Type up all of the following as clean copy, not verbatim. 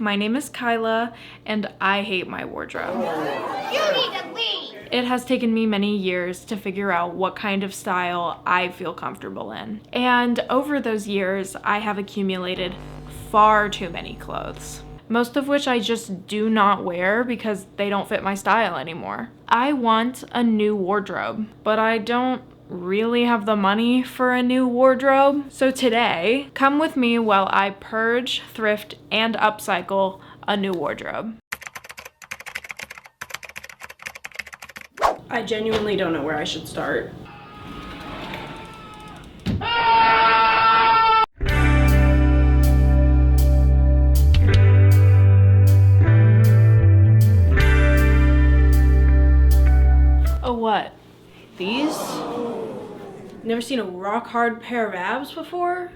My name is Kyla, and I hate my wardrobe. You need to leave! It has taken me many years to figure out what kind of style I feel comfortable in. And over those years, I have accumulated far too many clothes. Most of which I just do not wear because they don't fit my style anymore. I want a new wardrobe, but I don't really have the money for a new wardrobe. So today, come with me while I purge, thrift, and upcycle a new wardrobe. I genuinely don't know where I should start. Oh, what? These? Never seen a rock hard pair of abs before?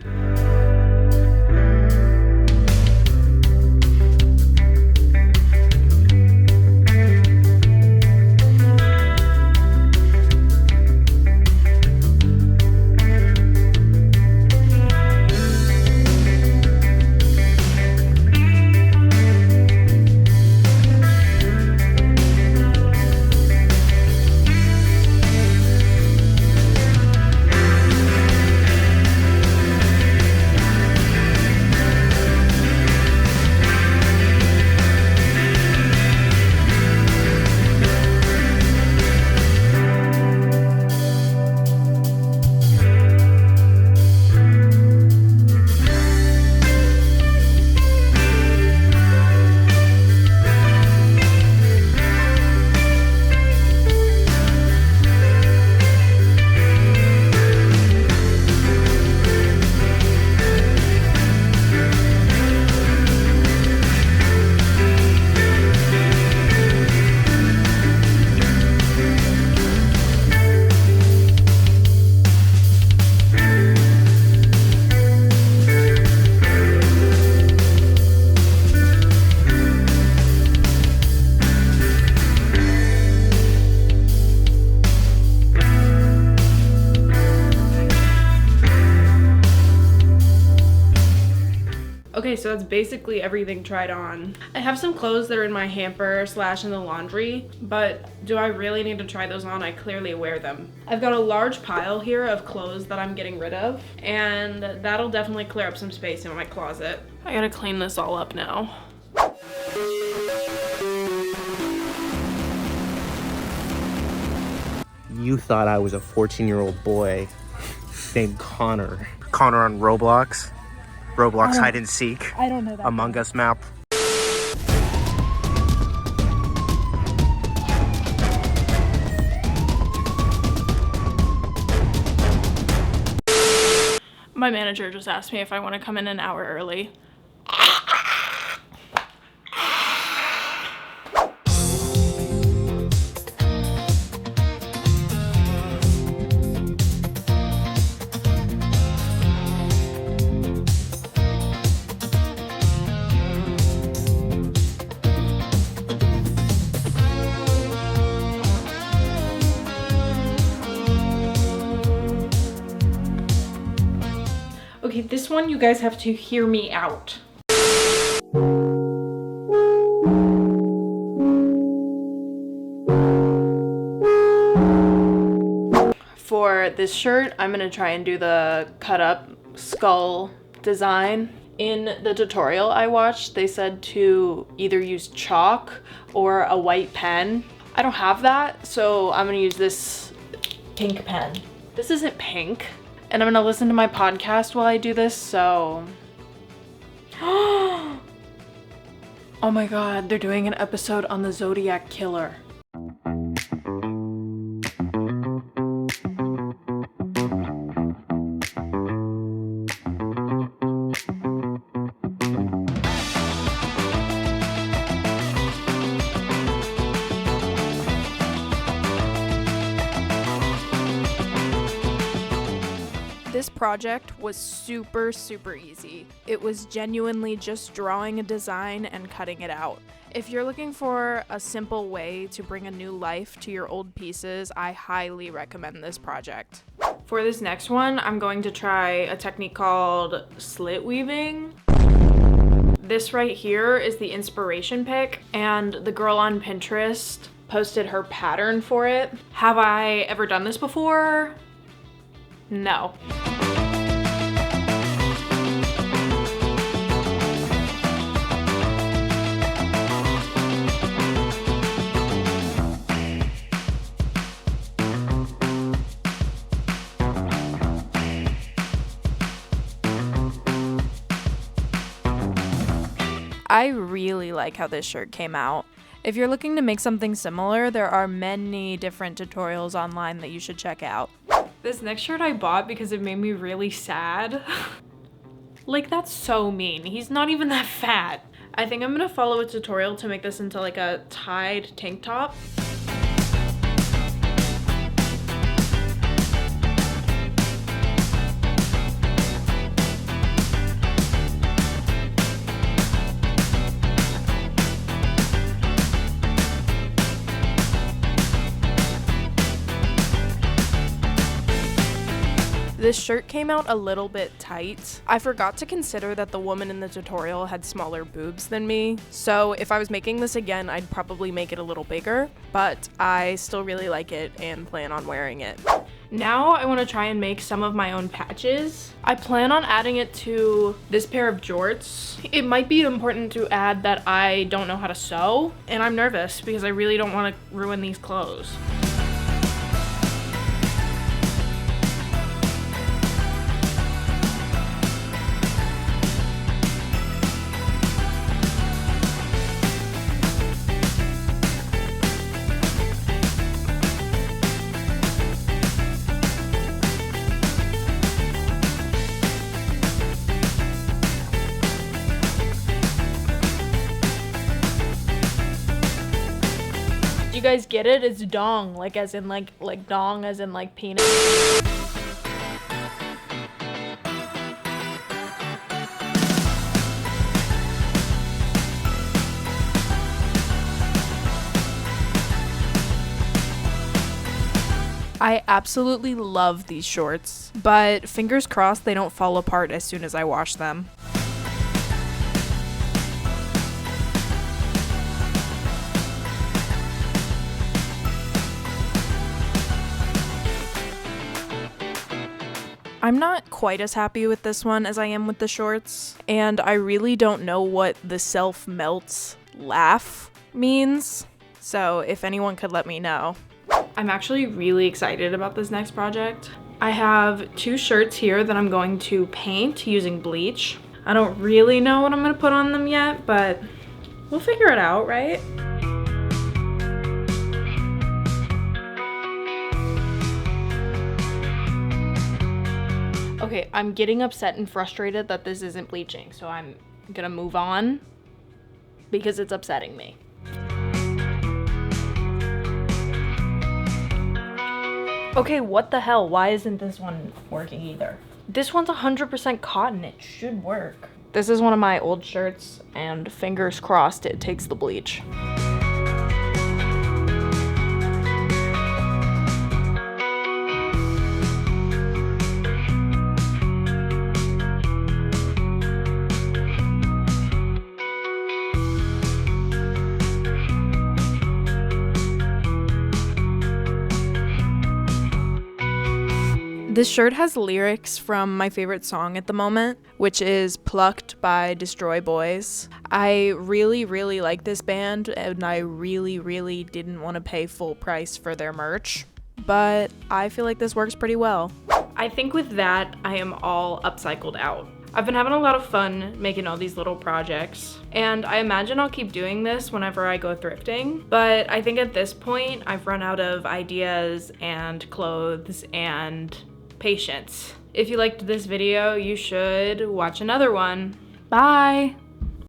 Okay, so that's basically everything tried on. I have some clothes that are in my hamper / in the laundry, but do I really need to try those on? I clearly wear them. I've got a large pile here of clothes that I'm getting rid of, and that'll definitely clear up some space in my closet. I gotta clean this all up now. You thought I was a 14-year-old boy named Connor. Connor on Roblox. Roblox hide and seek. I don't know that. Among Us map. My manager just asked me if I want to come in an hour early. Okay, this one you guys have to hear me out. For this shirt, I'm gonna try and do the cut up skull design. In the tutorial I watched, they said to either use chalk or a white pen. I don't have that, so I'm gonna use this pink pen. This isn't pink. And I'm gonna listen to my podcast while I do this, so. Oh my god, they're doing an episode on the Zodiac Killer. This project was super easy. It was genuinely just drawing a design and cutting it out. If you're looking for a simple way to bring a new life to your old pieces, I highly recommend this project. For this next one, I'm going to try a technique called slit weaving. This right here is the inspiration pic, and the girl on Pinterest posted her pattern for it. Have I ever done this before? No. I really like how this shirt came out. If you're looking to make something similar, there are many different tutorials online that you should check out. This next shirt I bought because it made me really sad. Like, that's so mean. He's not even that fat. I think I'm gonna follow a tutorial to make this into like a tied tank top. This shirt came out a little bit tight. I forgot to consider that the woman in the tutorial had smaller boobs than me, so if I was making this again, I'd probably make it a little bigger, but I still really like it and plan on wearing it. Now I want to try and make some of my own patches. I plan on adding it to this pair of jorts. It might be important to add that I don't know how to sew, and I'm nervous because I really don't want to ruin these clothes. You guys get it? It's dong, like as in like dong as in like penis. I absolutely love these shorts, but fingers crossed they don't fall apart as soon as I wash them. I'm not quite as happy with this one as I am with the shorts, and I really don't know what the self-melts laugh means, so if anyone could let me know. I'm actually really excited about this next project. I have 2 shirts here that I'm going to paint using bleach. I don't really know what I'm gonna put on them yet, but we'll figure it out, right? Okay, I'm getting upset and frustrated that this isn't bleaching, so I'm gonna move on because it's upsetting me. Okay, what the hell? Why isn't this one working either? This one's 100% cotton. It should work. This is one of my old shirts, and fingers crossed it takes the bleach. This shirt has lyrics from my favorite song at the moment, which is Plucked by Destroy Boys. I really, really like this band, and I really, really didn't want to pay full price for their merch, but I feel like this works pretty well. I think with that, I am all upcycled out. I've been having a lot of fun making all these little projects, and I imagine I'll keep doing this whenever I go thrifting, but I think at this point, I've run out of ideas and clothes and patience. If you liked this video, you should watch another one. Bye!